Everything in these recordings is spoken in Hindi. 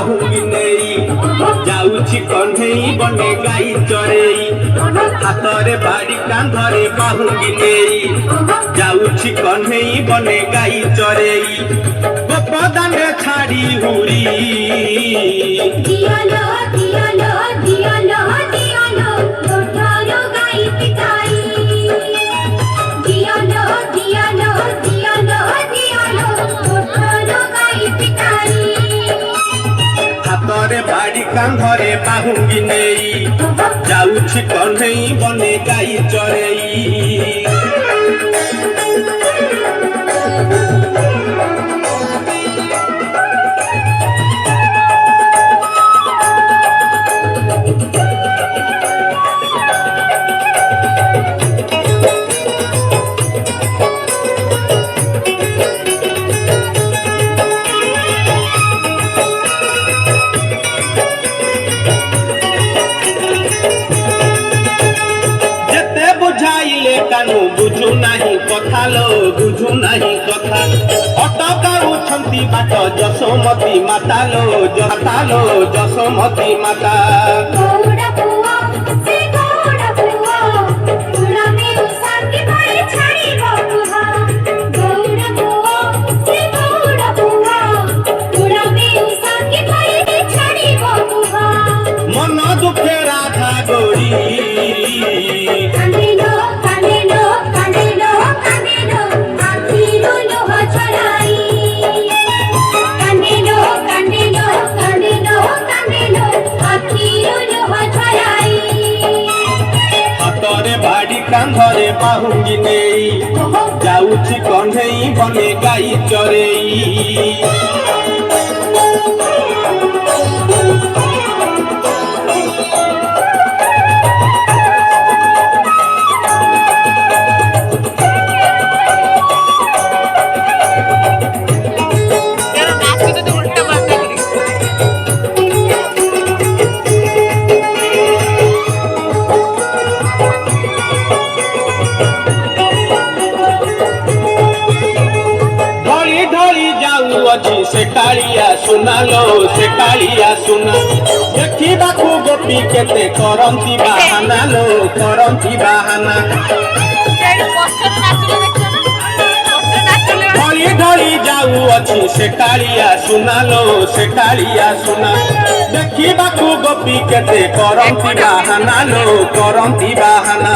बाहुंगी नेई जाउछि कन्हेई बने गाई चरेई हातरे बाड़ी कांधरे बाहुंगी नेई जाउछि कन्हेई बने गाई चरेई गोपदाने छाड़ी हुरी दियालो दियालो दियालो दियालो गोठारो गाई पिटाई दियालो दियालो दियालो दियालो गोठारो गाई पिटाई हातरे बाड़ी कांधरे बाहुंगी नेई जाउछि कन्हेई बने गाई चरेई कानू बुझु नाही कथा लो बुझु नाही कथा अटकाउछंती बाट जसोमती माता लो जसोमती माता गौड़ा बुआ से गौड़ा बुआ तुला में उसाके भाई छाड़ी बबुआ गौड़ा बुआ से गौड़ा बुआ तुला में उसाके भाई छाड़ी बबुआ मन दुखे राधा गोरी कांदेलो कांदेलो कांदेलो कांदेलो आखिरो लोह छड़ाई कांदेलो कांदेलो कांदेलो कांदेलो आखिरो लोह छड़ाई हातरे बाड़ी कांधरे बाहुंगी नेई जाउछि कन्हेई बने गाई चरेई से कालिया सुना लो से कालिया सुना देखा गोपी केते करंती बाहाना लो करंती बाहाना ढली ढली जाऊ अच्छी से कालिया सुना लो से कालिया सुना देखा गोपी केते करंती बाहाना लो करंती बाहाना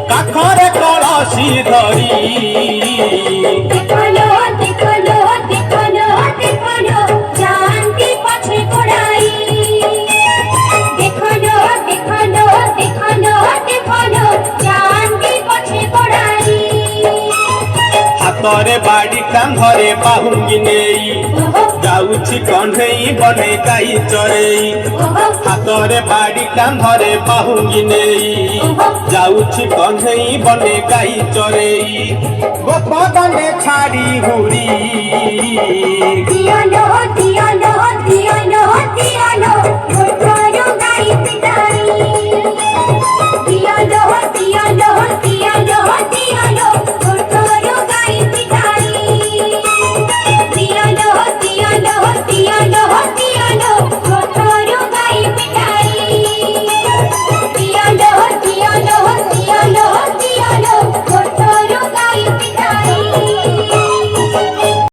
काखरे कलसी धरी देखलो देखलो देखलो देखलो जानती पछे पड़ाई देखलो देखलो देखलो देखलो जानती पछे पड़ाई हातरे बाड़ी कांधरे बाहुंगी नेई जाउछि कन्हेई बने गाई चरेई हातरे बाड़ी कांधरे बाहुंगी नेई जाउछि कन्हेई बने गाई चरेई गोपदाने छाड़ी